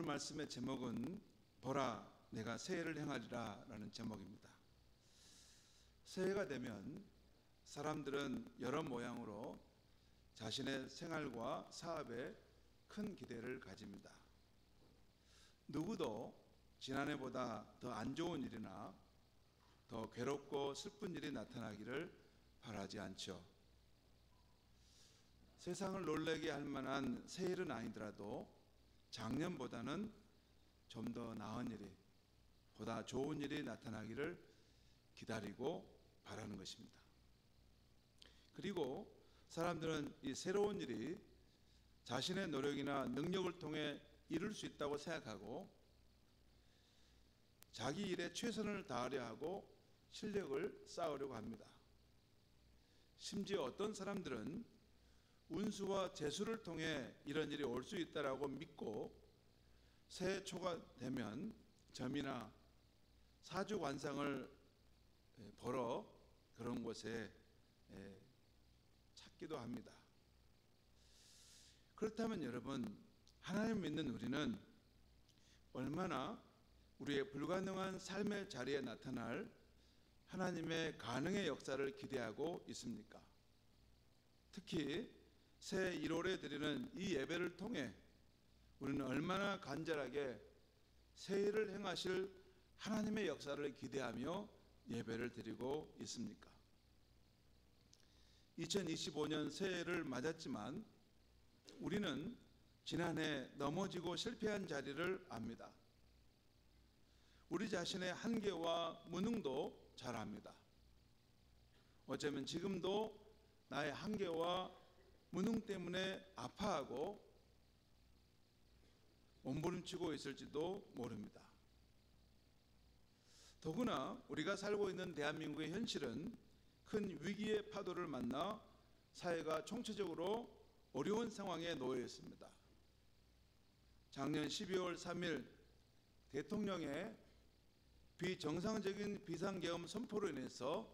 말씀의 제목은 보라 내가 새해를 행하리라 라는 제목입니다. 새해가 되면 사람들은 여러 모양으로 자신의 생활과 사업에 큰 기대를 가집니다. 누구도 지난해보다 더 안 좋은 일이나 더 괴롭고 슬픈 일이 나타나기를 바라지 않죠. 세상을 놀라게 할 만한 새해는 아니더라도 작년보다는 좀 더 나은 일이, 보다 좋은 일이 나타나기를 기다리고 바라는 것입니다. 그리고 사람들은 이 새로운 일이 자신의 노력이나 능력을 통해 이룰 수 있다고 생각하고 자기 일에 최선을 다하려 하고 실력을 쌓으려고 합니다. 심지어 어떤 사람들은 운수와 재수를 통해 이런 일이 올 수 있다고 믿고 새해 초가 되면 점이나 사주관상을 보러 그런 곳에 찾기도 합니다. 그렇다면 여러분, 하나님 믿는 우리는 얼마나 우리의 불가능한 삶의 자리에 나타날 하나님의 가능의 역사를 기대하고 있습니까? 특히 새해 1월에 드리는 이 예배를 통해 우리는 얼마나 간절하게 새해를 행하실 하나님의 역사를 기대하며 예배를 드리고 있습니까? 2025년 새해를 맞았지만 우리는 지난해 넘어지고 실패한 자리를 압니다. 우리 자신의 한계와 무능도 잘 압니다. 어쩌면 지금도 나의 한계와 무능 때문에 아파하고 몸부림치고 있을지도 모릅니다. 더구나 우리가 살고 있는 대한민국의 현실은 큰 위기의 파도를 만나 사회가 총체적으로 어려운 상황에 놓여 있습니다. 작년 12월 3일 대통령의 비정상적인 비상계엄 선포로 인해서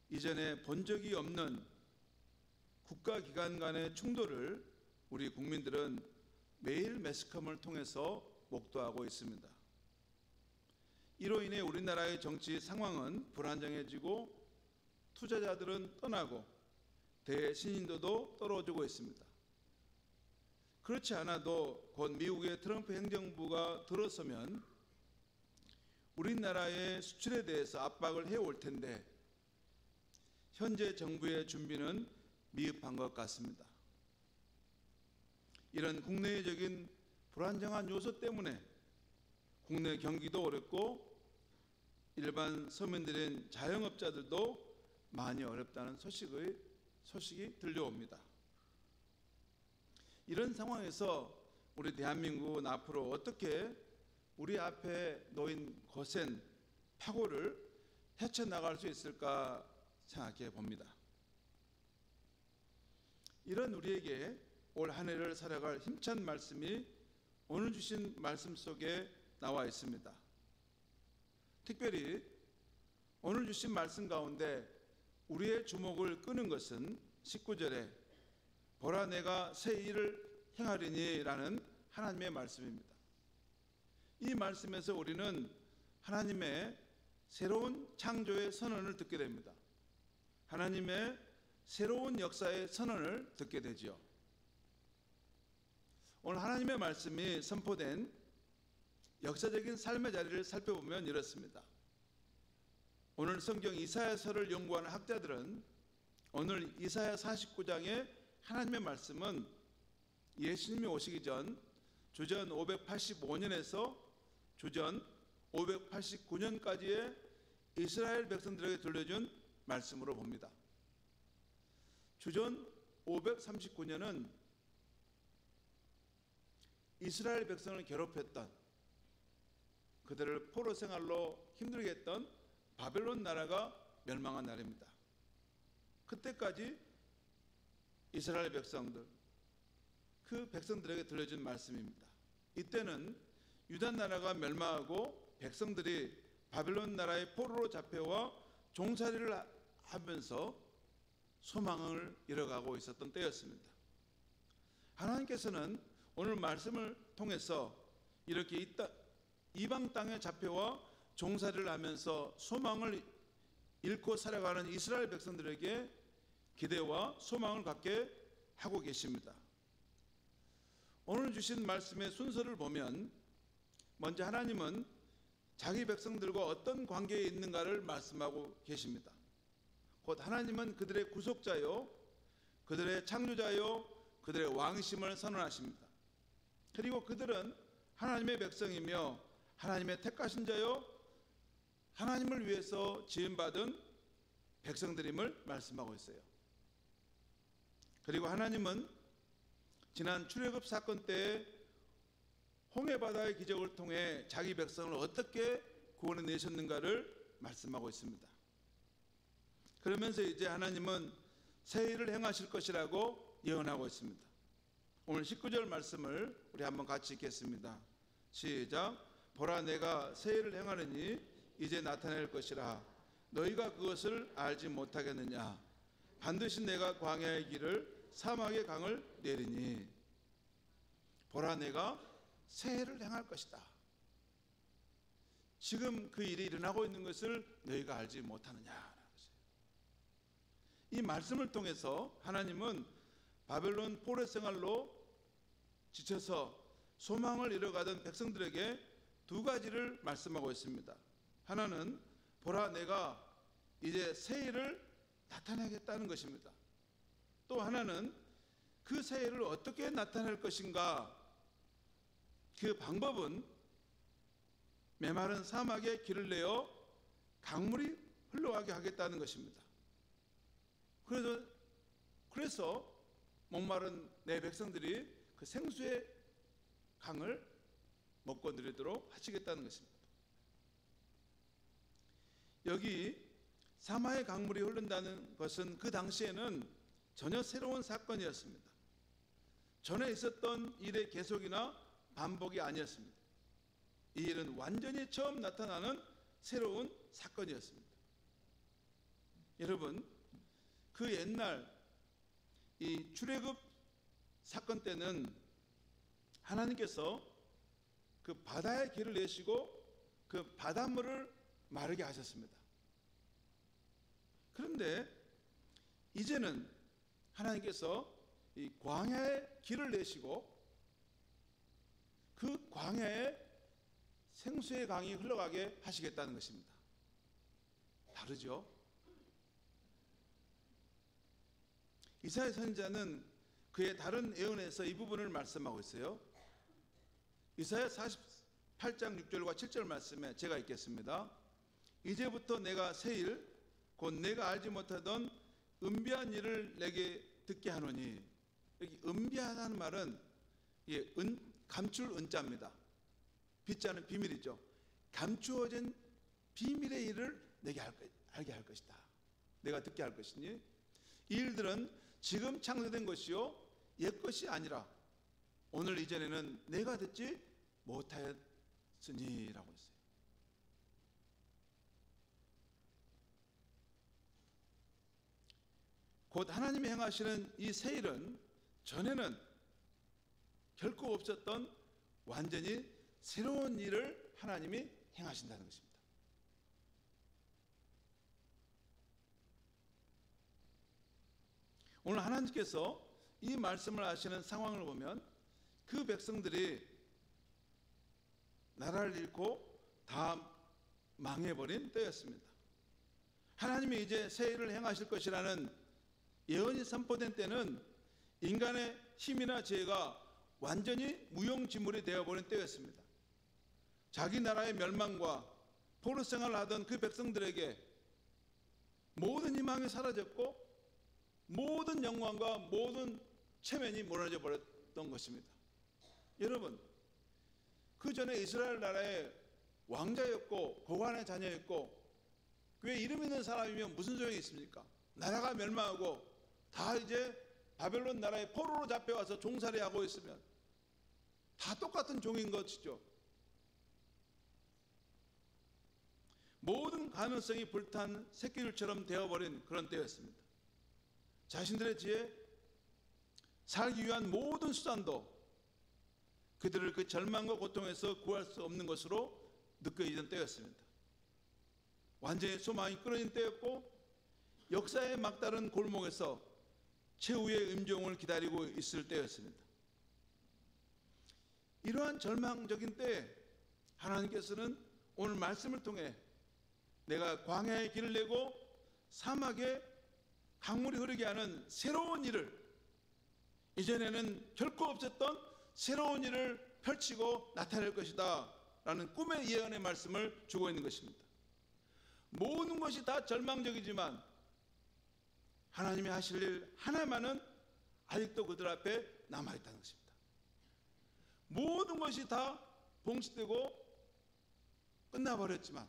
이전에 본 적이 없는 국가기관 간의 충돌을 우리 국민들은 매일 매스컴을 통해서 목도하고 있습니다. 이로 인해 우리나라의 정치 상황은 불안정해지고 투자자들은 떠나고 대신인도도 떨어지고 있습니다. 그렇지 않아도 곧 미국의 트럼프 행정부가 들어서면 우리나라의 수출에 대해서 압박을 해올 텐데 현재 정부의 준비는 미흡한 것 같습니다. 이런 국내적인 불안정한 요소 때문에 국내 경기도 어렵고 일반 서민들인 자영업자들도 많이 어렵다는 소식이 들려옵니다. 이런 상황에서 우리 대한민국은 앞으로 어떻게 우리 앞에 놓인 거센 파고를 헤쳐나갈 수 있을까 생각해 봅니다. 이런 우리에게 올 한 해를 살아갈 힘찬 말씀이 오늘 주신 말씀 속에 나와 있습니다. 특별히 오늘 주신 말씀 가운데 우리의 주목을 끄는 것은 19절에 보라 내가 새 일을 행하리니 라는 하나님의 말씀입니다. 이 말씀에서 우리는 하나님의 새로운 창조의 선언을 듣게 됩니다. 하나님의 새로운 역사의 선언을 듣게 되죠. 오늘 하나님의 말씀이 선포된 역사적인 삶의 자리를 살펴보면 이렇습니다. 오늘 성경 이사야서를 연구하는 학자들은 오늘 이사야 49장의 하나님의 말씀은 예수님이 오시기 전 주전 585년에서 주전 589년까지의 이스라엘 백성들에게 들려준 말씀으로 봅니다. 주전 539년은 이스라엘 백성을 괴롭혔던, 그들을 포로 생활로 힘들게 했던 바벨론 나라가 멸망한 날입니다. 그때까지 이스라엘 백성들, 그 백성들에게 들려준 말씀입니다. 이때는 유다 나라가 멸망하고 백성들이 바벨론 나라의 포로로 잡혀와 종살이를 하면서 소망을 잃어가고 있었던 때였습니다. 하나님께서는 오늘 말씀을 통해서 이렇게 이방 땅에 잡혀와 종살이를 하면서 소망을 잃고 살아가는 이스라엘 백성들에게 기대와 소망을 갖게 하고 계십니다. 오늘 주신 말씀의 순서를 보면 먼저 하나님은 자기 백성들과 어떤 관계에 있는가를 말씀하고 계십니다. 곧 하나님은 그들의 구속자요, 그들의 창조자요, 그들의 왕이심을 선언하십니다. 그리고 그들은 하나님의 백성이며 하나님의 택하신 자요, 하나님을 위해서 지음받은 백성들임을 말씀하고 있어요. 그리고 하나님은 지난 출애굽 사건 때 홍해바다의 기적을 통해 자기 백성을 어떻게 구원해 내셨는가를 말씀하고 있습니다. 그러면서 이제 하나님은 새 일을 행하실 것이라고 예언하고 있습니다. 오늘 19절 말씀을 우리 한번 같이 읽겠습니다. 시작. 보라, 내가 새 일을 행하느니 이제 나타낼 것이라. 너희가 그것을 알지 못하겠느냐. 반드시 내가 광야의 길을 사막의 강을 내리니. 보라, 내가 새 일을 행할 것이다. 지금 그 일이 일어나고 있는 것을 너희가 알지 못하느냐. 이 말씀을 통해서 하나님은 바벨론 포로 생활로 지쳐서 소망을 잃어가던 백성들에게 두 가지를 말씀하고 있습니다. 하나는 보라, 내가 이제 새 일을 나타내겠다는 것입니다. 또 하나는 그 새 일을 어떻게 나타낼 것인가. 그 방법은 메마른 사막에 길을 내어 강물이 흘러가게 하겠다는 것입니다. 그래서 목마른 내 백성들이 그 생수의 강을 먹고 누리도록 하시겠다는 것입니다. 여기 사마의 강물이 흐른다는 것은 그 당시에는 전혀 새로운 사건이었습니다. 전에 있었던 일의 계속이나 반복이 아니었습니다. 이 일은 완전히 처음 나타나는 새로운 사건이었습니다. 여러분, 그 옛날 이 출애굽 사건 때는 하나님께서 그 바다에 길을 내시고 그 바닷물을 마르게 하셨습니다. 그런데 이제는 하나님께서 이 광야에 길을 내시고 그 광야에 생수의 강이 흘러가게 하시겠다는 것입니다. 다르죠? 이사야 선지자는 그의 다른 예언에서 이 부분을 말씀하고 있어요. 이사야 48장 6절과 7절 말씀에 제가 읽겠습니다. 이제부터 내가 새 일, 곧 내가 알지 못하던 은비한 일을 내게 듣게 하노니. 여기 은비하다는 말은 감출 은자입니다. 빗자는 비밀이죠. 감추어진 비밀의 일을 내게 알게 할 것이다. 내가 듣게 할 것이니 이 일들은 지금 창조된 것이요 옛 것이 아니라 오늘 이전에는 내가 듣지 못하였으니라고 했어요. 곧 하나님이 행하시는 이 새 일은 전에는 결코 없었던 완전히 새로운 일을 하나님이 행하신다는 것입니다. 오늘 하나님께서 이 말씀을 하시는 상황을 보면 그 백성들이 나라를 잃고 다 망해버린 때였습니다. 하나님이 이제 새 일을 행하실 것이라는 예언이 선포된 때는 인간의 힘이나 지혜가 완전히 무용지물이 되어버린 때였습니다. 자기 나라의 멸망과 포로 생활을 하던 그 백성들에게 모든 희망이 사라졌고 모든 영광과 모든 체면이 무너져 버렸던 것입니다. 여러분, 그 전에 이스라엘 나라의 왕자였고 고관의 자녀였고 꽤 이름 있는 사람이면 무슨 소용이 있습니까? 나라가 멸망하고 다 이제 바벨론 나라의 포로로 잡혀와서 종살이하고 있으면 다 똑같은 종인 것이죠. 모든 가능성이 불탄 새끼들처럼 되어버린 그런 때였습니다. 자신들의 지혜, 살기 위한 모든 수단도 그들을 그 절망과 고통에서 구할 수 없는 것으로 느껴지던 때였습니다. 완전히 소망이 끊어진 때였고 역사의 막다른 골목에서 최후의 임종을 기다리고 있을 때였습니다. 이러한 절망적인 때에 하나님께서는 오늘 말씀을 통해 내가 광야의 길을 내고 사막에 강물이 흐르게 하는 새로운 일을, 이전에는 결코 없었던 새로운 일을 펼치고 나타낼 것이다 라는 꿈의 예언의 말씀을 주고 있는 것입니다. 모든 것이 다 절망적이지만 하나님이 하실 일 하나만은 아직도 그들 앞에 남아있다는 것입니다. 모든 것이 다 봉시되고 끝나버렸지만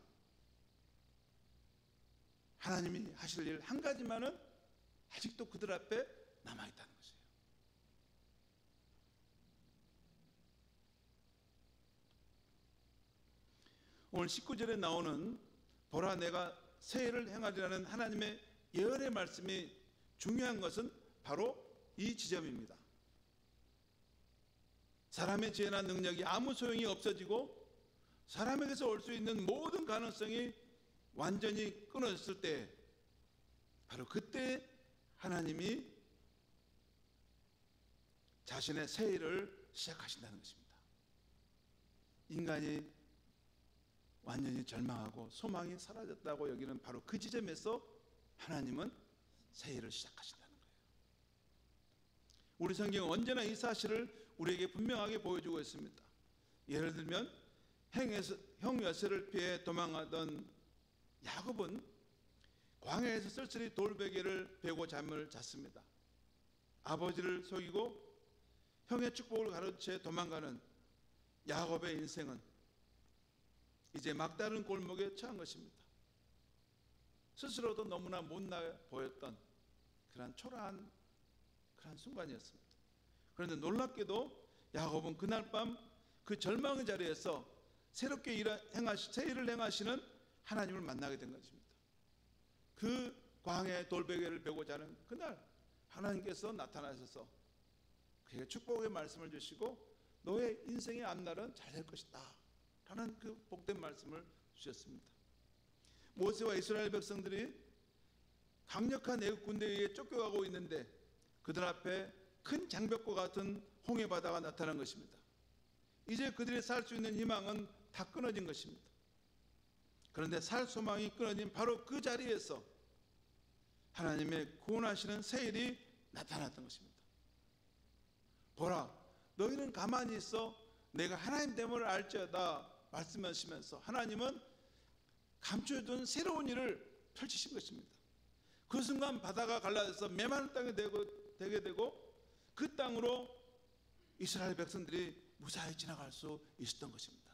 하나님이 하실 일 한 가지만은 아직도 그들 앞에 남아있다는 것이에요. 오늘 19절에 나오는 보라 내가 새 일을 행하리라는 하나님의 예언의 말씀이 중요한 것은 바로 이 지점입니다. 사람의 지혜나 능력이 아무 소용이 없어지고 사람에게서 올 수 있는 모든 가능성이 완전히 끊어졌을 때, 바로 그때 하나님이 자신의 새 일을 시작하신다는 것입니다. 인간이 완전히 절망하고 소망이 사라졌다고 여기는 바로 그 지점에서 하나님은 새 일을 시작하신다는 거예요. 우리 성경은 언제나 이 사실을 우리에게 분명하게 보여주고 있습니다. 예를 들면 형 요셉을 피해 도망하던 야곱은 광야에서 쓸쓸히 돌베개를 베고 잠을 잤습니다. 아버지를 속이고 형의 축복을 가로채 도망가는 야곱의 인생은 이제 막다른 골목에 처한 것입니다. 스스로도 너무나 못나 보였던 그런 초라한 그런 순간이었습니다. 그런데 놀랍게도 야곱은 그날 밤 그 절망의 자리에서 새롭게 새 일을 행하시는 하나님을 만나게 된 것입니다. 그 광야의 돌베개를 베고 자는 그날 하나님께서 나타나셔서 그에게 축복의 말씀을 주시고 너의 인생의 앞날은 잘 될 것이다 라는 그 복된 말씀을 주셨습니다. 모세와 이스라엘 백성들이 강력한 애국 군대에 의해 쫓겨가고 있는데 그들 앞에 큰 장벽과 같은 홍해 바다가 나타난 것입니다. 이제 그들이 살 수 있는 희망은 다 끊어진 것입니다. 그런데 살 소망이 끊어진 바로 그 자리에서 하나님의 구원하시는 새 일이 나타났던 것입니다. 보라, 너희는 가만히 있어 내가 하나님 됨을 알지어다 말씀하시면서 하나님은 감춰둔 새로운 일을 펼치신 것입니다. 그 순간 바다가 갈라져서 메마른 땅이 되게 되고 그 땅으로 이스라엘 백성들이 무사히 지나갈 수 있었던 것입니다.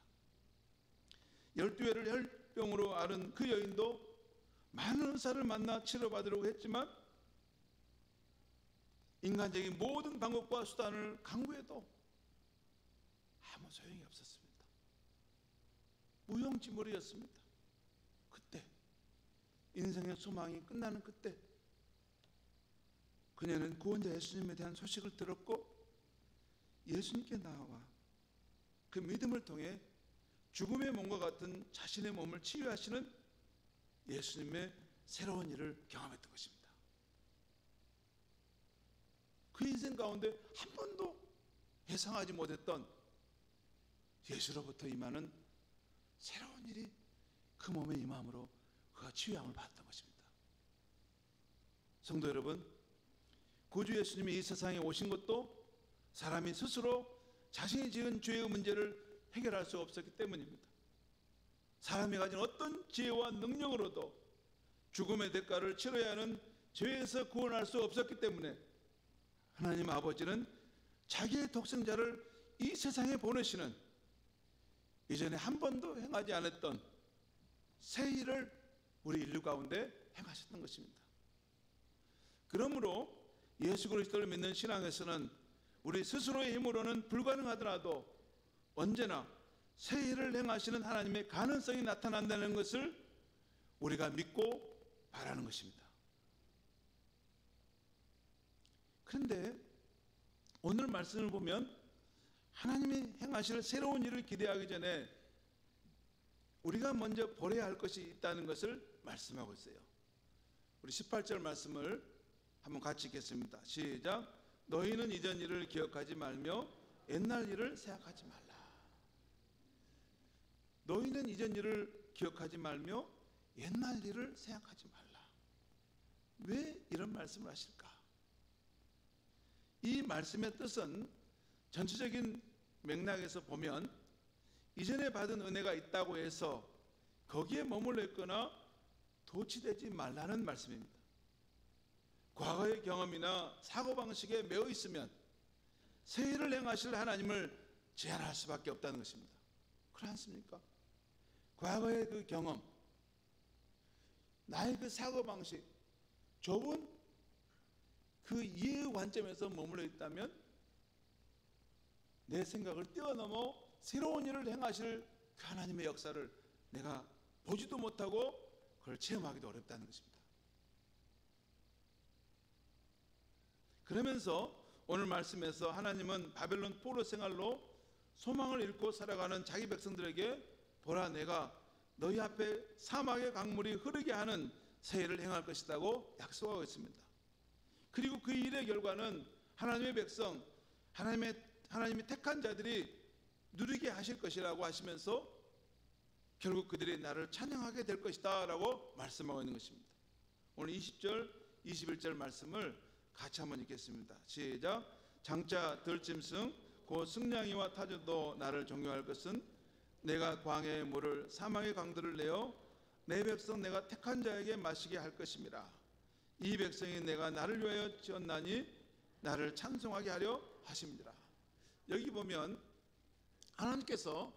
12회를 혈병으로 앓은 그 여인도 많은 의사를 만나 치료받으려고 했지만 인간적인 모든 방법과 수단을 강구해도 아무 소용이 없었습니다. 무용지물이었습니다. 그때 인생의 소망이 끝나는 그때 그녀는 구원자 예수님에 대한 소식을 들었고 예수님께 나와 그 믿음을 통해 죽음의 몸과 같은 자신의 몸을 치유하시는 예수님의 새로운 일을 경험했던 것입니다. 그 인생 가운데 한 번도 예상하지 못했던 예수로부터 임하는 새로운 일이 그 몸에 임함으로 그가 치유함을 받았던 것입니다. 성도 여러분, 구주 예수님이 이 세상에 오신 것도 사람이 스스로 자신이 지은 죄의 문제를 해결할 수 없었기 때문입니다. 사람이 가진 어떤 지혜와 능력으로도 죽음의 대가를 치러야 하는 죄에서 구원할 수 없었기 때문에 하나님 아버지는 자기의 독생자를 이 세상에 보내시는 이전에 한 번도 행하지 않았던 새 일을 우리 인류 가운데 행하셨던 것입니다. 그러므로 예수 그리스도를 믿는 신앙에서는 우리 스스로의 힘으로는 불가능하더라도 언제나 새 일을 행하시는 하나님의 가능성이 나타난다는 것을 우리가 믿고 바라는 것입니다. 그런데 오늘 말씀을 보면 하나님이 행하실 새로운 일을 기대하기 전에 우리가 먼저 버려야 할 것이 있다는 것을 말씀하고 있어요. 우리 18절 말씀을 한번 같이 읽겠습니다. 시작. 너희는 이전 일을 기억하지 말며 옛날 일을 생각하지 말라. 너희는 이전 일을 기억하지 말며 옛날 일을 생각하지 말라. 왜 이런 말씀을 하실까? 이 말씀의 뜻은 전체적인 맥락에서 보면 이전에 받은 은혜가 있다고 해서 거기에 머물러 있거나 도취되지 말라는 말씀입니다. 과거의 경험이나 사고방식에 매여 있으면 새 일을 행하실 하나님을 제한할 수밖에 없다는 것입니다. 그렇지 않습니까? 과거의 그 경험, 나의 그 사고방식, 좁은 그 이해의 관점에서 머물러 있다면 내 생각을 뛰어넘어 새로운 일을 행하실 그 하나님의 역사를 내가 보지도 못하고 그걸 체험하기도 어렵다는 것입니다. 그러면서 오늘 말씀에서 하나님은 바벨론 포로 생활로 소망을 잃고 살아가는 자기 백성들에게 보라, 내가 너희 앞에 사막의 강물이 흐르게 하는 새 일을 행할 것이라고 약속하고 있습니다. 그리고 그 일의 결과는 하나님의 백성, 하나님이 택한 자들이 누리게 하실 것이라고 하시면서 결국 그들이 나를 찬양하게 될 것이다 라고 말씀하고 있는 것입니다. 오늘 20절, 21절 말씀을 같이 한번 읽겠습니다. 시작. 장차 들짐승 곧 승냥이와 타조도 나를 존경할 것은 내가 광야의 물을 사막의 강들을 내어 내 백성 내가 택한 자에게 마시게 할 것임이라. 이 백성이 내가 나를 위하여 지었나니 나를 찬송하게 하려 하심이라. 여기 보면 하나님께서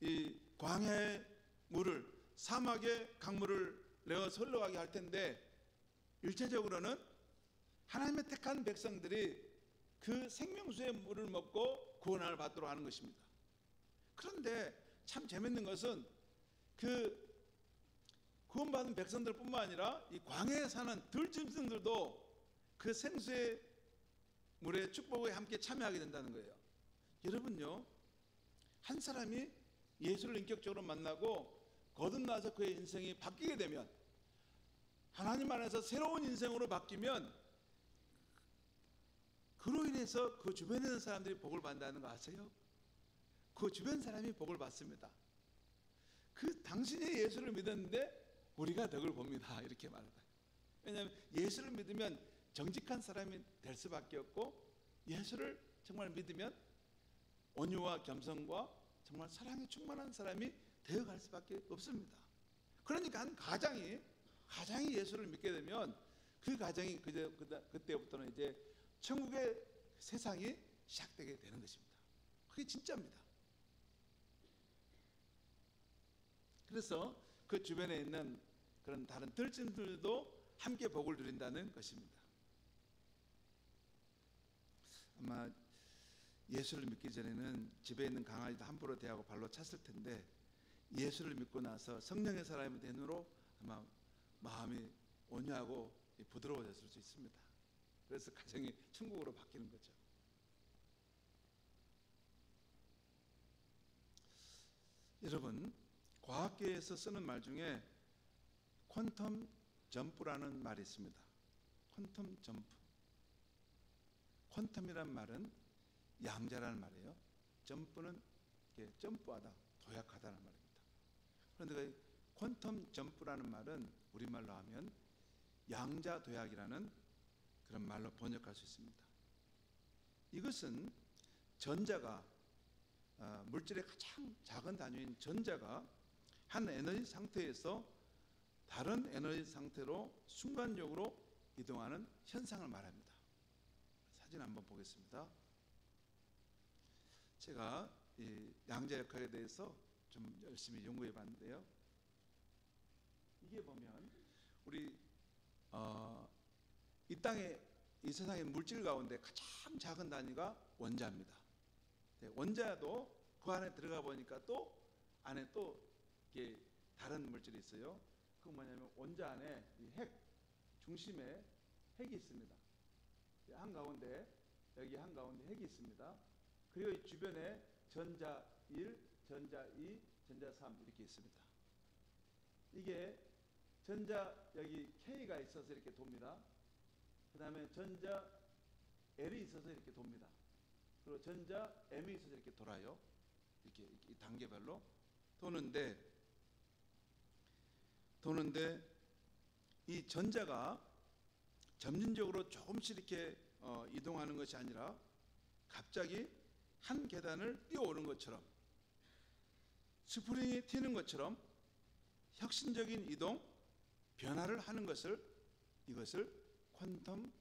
이 광야의 물을, 사막의 강물을 내어서 흘러가게 할 텐데, 일체적으로는 하나님의 택한 백성들이 그 생명수의 물을 먹고 구원을 받도록 하는 것입니다. 그런데 참 재밌는 것은 그 구원받은 백성들 뿐만 아니라 이 광야에 사는 들짐승들도 그 생수의 물의 축복에 함께 참여하게 된다는 거예요. 여러분요, 한 사람이 예수를 인격적으로 만나고 거듭나서 그의 인생이 바뀌게 되면, 하나님 안에서 새로운 인생으로 바뀌면 그로 인해서 그 주변에 있는 사람들이 복을 받는다는 거 아세요? 그 주변 사람이 복을 받습니다. 그 당신이 예수를 믿었는데 우리가 덕을 봅니다, 이렇게 말합니다. 왜냐하면 예수를 믿으면 정직한 사람이 될 수밖에 없고, 예수를 정말 믿으면 온유와 겸손과 정말 사랑에 충만한 사람이 되어갈 수밖에 없습니다. 그러니까 한 가장이 예수를 믿게 되면 그 가정이 그때부터는 이제 천국의 세상이 시작되게 되는 것입니다. 그게 진짜입니다. 그래서 그 주변에 있는 그런 다른 들짐들도 함께 복을 누린다는 것입니다. 아마 예수를 믿기 전에는 집에 있는 강아지도 함부로 대하고 발로 찼을 텐데, 예수를 믿고 나서 성령의 사람이 된 후로 아마 마음이 온유하고 부드러워졌을 수 있습니다. 그래서 가정이 천국으로 바뀌는 거죠. 여러분, 과학계에서 쓰는 말 중에 퀀텀 점프라는 말이 있습니다. 퀀텀 점프. 퀀텀이란 말은 양자라는 말이에요. 점프는 이렇게 점프하다, 도약하다는 말입니다. 그런데 퀀텀 점프라는 말은 우리말로 하면 양자 도약이라는 그런 말로 번역할 수 있습니다. 이것은 전자가, 물질의 가장 작은 단위인 전자가 한 에너지 상태에서 다른 에너지 상태로 순간적으로 이동하는 현상을 말합니다. 사진 한번 보겠습니다. 제가 이 양자 역학에 대해서 좀 열심히 연구해 봤는데요, 이게 보면 우리 이 땅에, 이 세상의 물질 가운데 가장 작은 단위가 원자입니다. 원자도 그 안에 들어가 보니까 또 안에 또 이렇게 다른 물질이 있어요. 그건 뭐냐면 원자 안에 이 핵, 중심에 핵이 있습니다. 한가운데, 여기 한가운데 핵이 있습니다. 그리고 이 주변에 전자 1, 전자 2, 전자 3 이렇게 있습니다. 이게 전자 여기 K가 있어서 이렇게 돕니다. 그 다음에 전자 L이 있어서 이렇게 돕니다. 그리고 전자 M이 있어서 이렇게 돌아요. 이렇게 단계별로 도는데 이 전자가 점진적으로 조금씩 이렇게 이동하는 것이 아니라 갑자기 한 계단을 뛰어오른 것처럼, 스프링이 튀는 것처럼 혁신적인 이동, 변화를 하는 것을, 이것을 퀀텀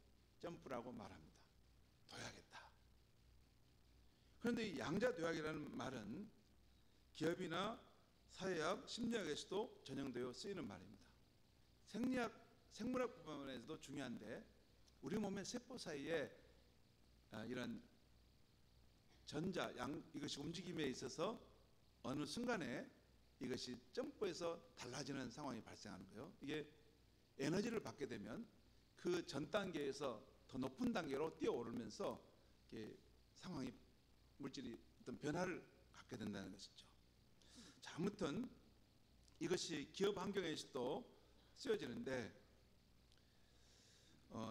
점프라고 말합니다. 도약했다. 그런데 이 양자 도약이라는 말은 기업이나 사회학, 심리학에서도 전용되어 쓰이는 말입니다. 생물학 부분에서도 중요한데, 우리 몸의 세포 사이에 이런 전자, 이것이 움직임에 있어서 어느 순간에 이것이 점프해서 달라지는 상황이 발생하는 거예요. 이게 에너지를 받게 되면 그 전 단계에서 더 높은 단계로 뛰어오르면서 상황이, 물질이 어떤 변화를 갖게 된다는 것이죠. 자, 아무튼 이것이 기업 환경에서도 쓰여지는데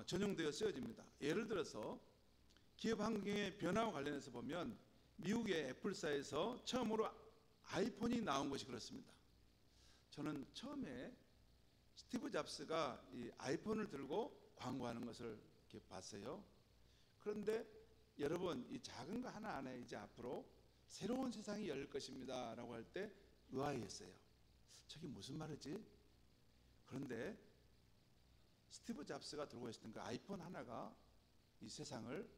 전용되어 쓰여집니다. 예를 들어서 기업 환경의 변화와 관련해서 보면 미국의 애플사에서 처음으로 아이폰이 나온 것이 그렇습니다. 저는 처음에 스티브 잡스가 이 아이폰을 들고 광고하는 것을 이렇게 봤어요. 그런데 여러분, 이 작은 거 하나 안에 이제 앞으로 새로운 세상이 열릴 것입니다 라고 할 때 의아했어요. 저게 무슨 말이지? 그런데 스티브 잡스가 들고 있었던 그 아이폰 하나가 이 세상을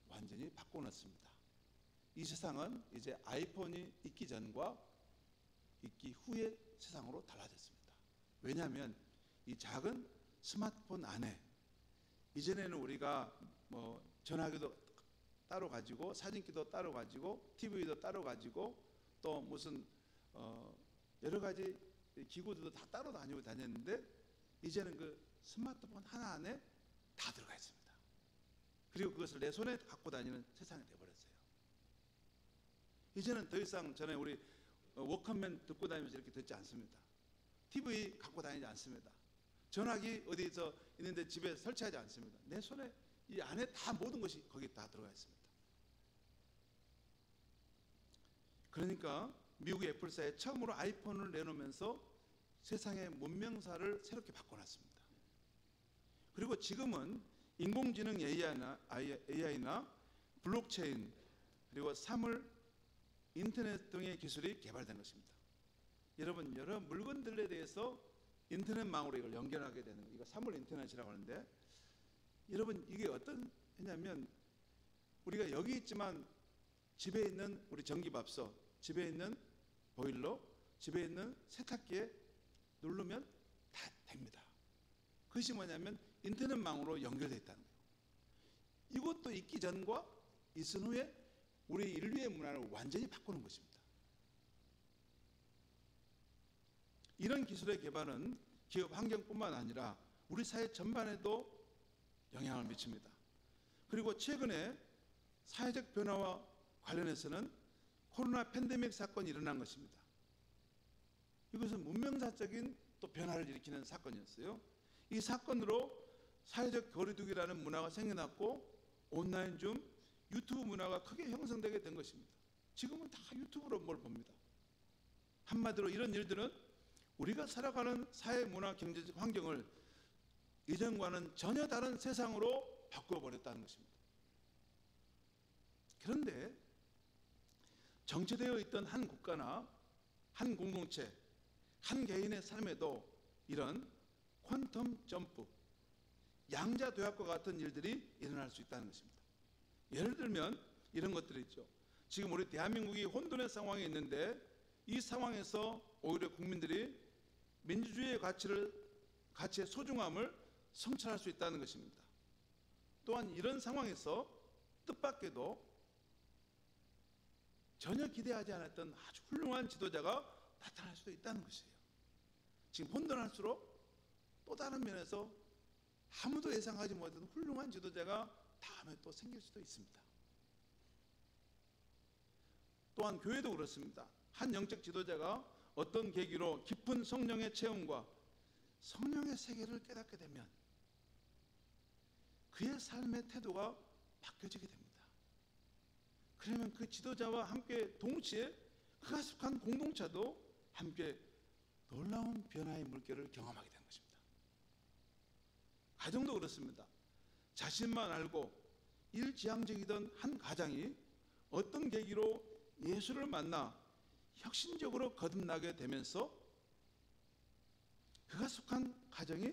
완전히 바꿔놨습니다. 이 세상은 이제 아이폰이 있기 전과 있기 후의 세상으로 달라졌습니다. 왜냐하면 이 작은 스마트폰 안에, 이전에는 우리가 뭐 전화기도 따로 가지고, 사진기도 따로 가지고, TV도 따로 가지고, 또 무슨 여러 가지 기구들도 다 따로 다녔는데, 이제는 그 스마트폰 하나 안에 다 들어가 있습니다. 그리고 그것을 내 손에 갖고 다니는 세상이 되어버렸어요. 이제는 더 이상 전에 우리 워크맨 듣고 다니면서 이렇게 듣지 않습니다. TV 갖고 다니지 않습니다. 전화기 어디서 있는데 집에 설치하지 않습니다. 내 손에, 이 안에 다 모든 것이 거기에 다 들어가 있습니다. 그러니까 미국의 애플사에 처음으로 아이폰을 내놓으면서 세상의 문명사를 새롭게 바꿔놨습니다. 그리고 지금은 인공지능 AI나 블록체인, 그리고 사물, 인터넷 등의 기술이 개발된 것입니다. 여러분, 여러 물건들에 대해서 인터넷망으로 이걸 연결하게 되는 거, 이거 사물 인터넷이라고 하는데, 여러분 이게 어떤 회냐면, 우리가 여기 있지만 집에 있는 우리 전기밥솥, 집에 있는 보일러, 집에 있는 세탁기에 누르면 다 됩니다. 그것이 뭐냐면 인터넷망으로 연결되어 있다는 거예요. 이것도 있기 전과 있은 후에 우리 인류의 문화를 완전히 바꾸는 것입니다. 이런 기술의 개발은 기업 환경뿐만 아니라 우리 사회 전반에도 영향을 미칩니다. 그리고 최근에 사회적 변화와 관련해서는 코로나 팬데믹 사건이 일어난 것입니다. 이것은 문명사적인 또 변화를 일으키는 사건이었어요. 이 사건으로 사회적 거리두기라는 문화가 생겨났고, 온라인 줌, 유튜브 문화가 크게 형성되게 된 것입니다. 지금은 다 유튜브로 뭘 봅니다. 한마디로 이런 일들은 우리가 살아가는 사회, 문화, 경제적 환경을 이전과는 전혀 다른 세상으로 바꿔버렸다는 것입니다. 그런데 정체되어 있던 한 국가나 한 공동체, 한 개인의 삶에도 이런 퀀텀 점프, 양자 도약과 같은 일들이 일어날 수 있다는 것입니다. 예를 들면 이런 것들이 있죠. 지금 우리 대한민국이 혼돈의 상황에 있는데, 이 상황에서 오히려 국민들이 민주주의의 가치의 소중함을 성찰할 수 있다는 것입니다. 또한 이런 상황에서 뜻밖에도 전혀 기대하지 않았던 아주 훌륭한 지도자가 나타날 수도 있다는 것이에요. 지금 혼돈할수록 또 다른 면에서 아무도 예상하지 못했던 훌륭한 지도자가 다음에 또 생길 수도 있습니다. 또한 교회도 그렇습니다. 한 영적 지도자가 어떤 계기로 깊은 성령의 체험과 성령의 세계를 깨닫게 되면 그의 삶의 태도가 바뀌어지게 됩니다. 그러면 그 지도자와 함께 동시에 그가 속한 공동체도 함께 놀라운 변화의 물결을 경험하게 되는 것입니다. 가정도 그렇습니다. 자신만 알고 일지향적이던 한 가장이 어떤 계기로 예수를 만나 혁신적으로 거듭나게 되면서 그가 속한 가정이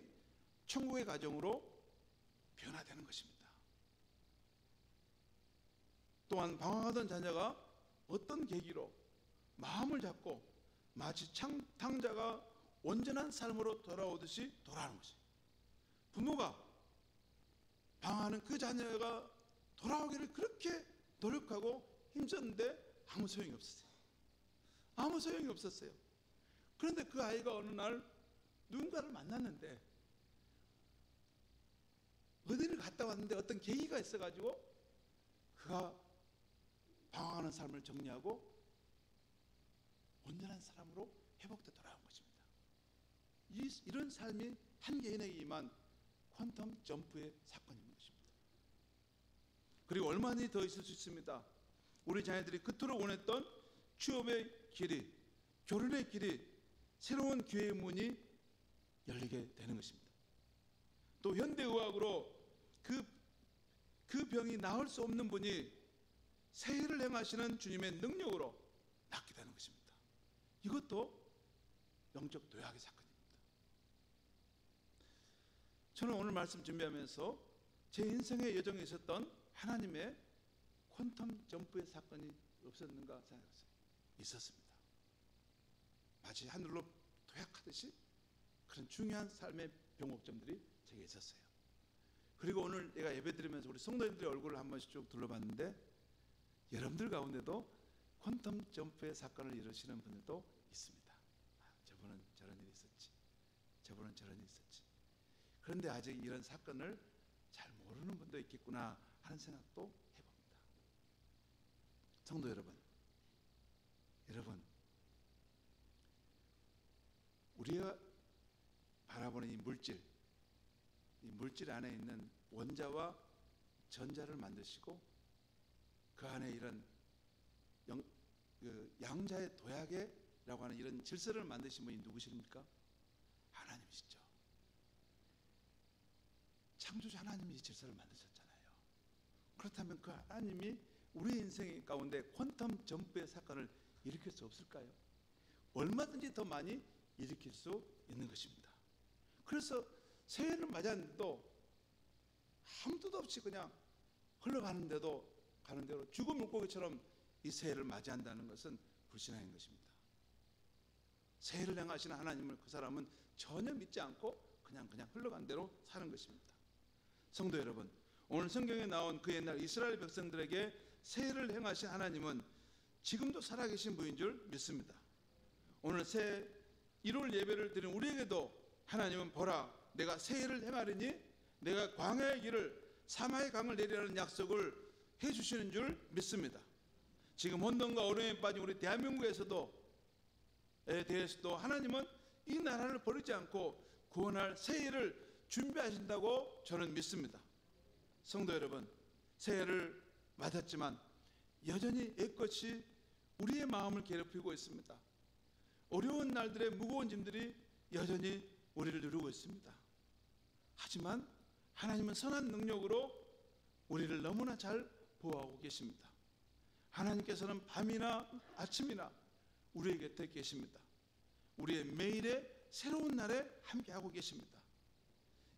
천국의 가정으로 변화되는 것입니다. 또한 방황하던 자녀가 어떤 계기로 마음을 잡고 마치 탕자가 온전한 삶으로 돌아오듯이 돌아오는 것입니다. 부모가 방황하는 그 자녀가 돌아오기를 그렇게 노력하고 힘썼는데 아무 소용이 없었어요. 아무 소용이 없었어요. 그런데 그 아이가 어느 날 누군가를 만났는데 어디를 갔다 왔는데 어떤 계기가 있어가지고 그가 방황하는 삶을 정리하고 온전한 사람으로 회복돼 돌아온 것입니다. 이런 삶이 한 개인에게 임한 퀀텀 점프의 사건인 것입니다. 그리고 얼마나 더 있을 수 있습니다. 우리 자녀들이 그토록 원했던 취업의 길이, 결혼의 길이, 새로운 기회의 문이 열리게 되는 것입니다. 또 현대의학으로 그 병이 나을 수 없는 분이 새해를 행하시는 주님의 능력으로 낫게 되는 것입니다. 이것도 영적 도약의 사건입니다. 저는 오늘 말씀 준비하면서 제 인생의 여정에 있었던 하나님의 퀀텀 점프의 사건이 없었는가 생각했어요. 있었습니다. 마치 하늘로 도약하듯이 그런 중요한 삶의 변곡점들이 제게 있었어요. 그리고 오늘 내가 예배드리면서 우리 성도님들의 얼굴을 한 번씩 쭉 둘러봤는데 여러분들 가운데도 퀀텀 점프의 사건을 이루시는 분들도 있습니다. 저분은 저런 일이 있었지, 저분은 저런 일이 있었지. 그런데 아직 이런 사건을 잘 모르는 분도 있겠구나 하는 생각도 해봅니다. 성도 여러분, 우리가 바라보는 이 물질 안에 있는 원자와 전자를 만드시고 그 안에 이런 양자의 도약이라고 하는 이런 질서를 만드신 분이 누구십니까? 하나님이시죠. 창조주 하나님이 이 질서를 만드셨잖아요. 그렇다면 그 하나님이 우리 인생 가운데 퀀텀 점프의 사건을 일으킬 수 없을까요? 얼마든지 더 많이 일으킬 수 있는 것입니다. 그래서 새해를 맞았는데도 아무 뜻 없이 그냥 흘러가는데도 가는 대로 죽은 물고기처럼 이 새해를 맞이한다는 것은 불신앙인 것입니다. 새해를 행하시는 하나님을 그 사람은 전혀 믿지 않고 그냥 흘러간 대로 사는 것입니다. 성도 여러분, 오늘 성경에 나온 그 옛날 이스라엘 백성들에게 새해를 행하신 하나님은 지금도 살아계신 분인 줄 믿습니다. 오늘 새 1월 예배를 드린 우리에게도 하나님은 보라, 내가 새해를 행하리니 내가 광야의 길을 사마의 강을 내리라는 약속을 해주시는 줄 믿습니다. 지금 혼돈과 어려움에 빠진 우리 대한민국에서도 대해서도 하나님은 이 나라를 버리지 않고 구원할 새해를 준비하신다고 저는 믿습니다. 성도 여러분, 새해를 맞았지만 여전히 옛것이 우리의 마음을 괴롭히고 있습니다. 어려운 날들의 무거운 짐들이 여전히 우리를 누르고 있습니다. 하지만 하나님은 선한 능력으로 우리를 너무나 잘 보호하고 계십니다. 하나님께서는 밤이나 아침이나 우리의 곁에 계십니다. 우리의 매일의 새로운 날에 함께하고 계십니다.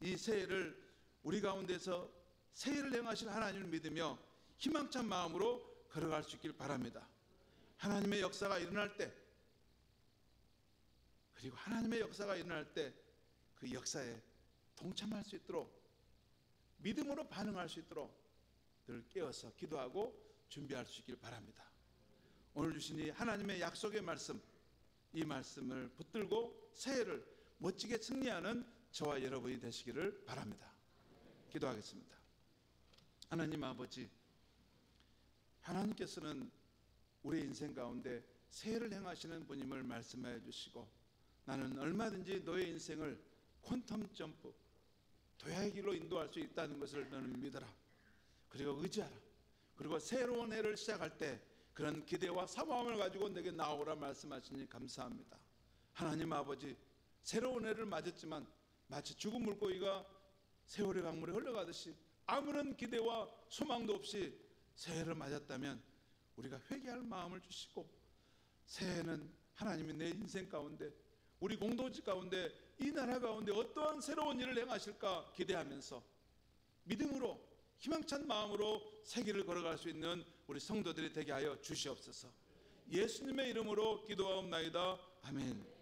이 새해를 우리 가운데서 새해를 행하실 하나님을 믿으며 희망찬 마음으로 걸어갈 수 있길 바랍니다. 하나님의 역사가 일어날 때, 그리고 하나님의 역사가 일어날 때 그 역사에 동참할 수 있도록, 믿음으로 반응할 수 있도록 늘 깨어서 기도하고 준비할 수 있길 바랍니다. 오늘 주신 이 하나님의 약속의 말씀, 이 말씀을 붙들고 새해를 멋지게 승리하는 저와 여러분이 되시기를 바랍니다. 기도하겠습니다. 하나님 아버지, 하나님께서는 우리의 인생 가운데 새해를 행하시는 분임을 말씀해 주시고, 나는 얼마든지 너의 인생을 퀀텀 점프, 도약의 길로 인도할 수 있다는 것을 너는 믿어라. 그리고 의지하라. 그리고 새로운 해를 시작할 때 그런 기대와 사모함을 가지고 내게 나오라 말씀하시니 감사합니다. 하나님 아버지, 새로운 해를 맞았지만 마치 죽은 물고기가 세월의 강물에 흘러가듯이 아무런 기대와 소망도 없이 새해를 맞았다면 우리가 회개할 마음을 주시고, 새해는 하나님이 내 인생 가운데, 우리 공동체 가운데, 이 나라 가운데 어떠한 새로운 일을 행하실까 기대하면서 믿음으로 희망찬 마음으로 새 길을 걸어갈 수 있는 우리 성도들이 되게 하여 주시옵소서. 예수님의 이름으로 기도하옵나이다. 아멘.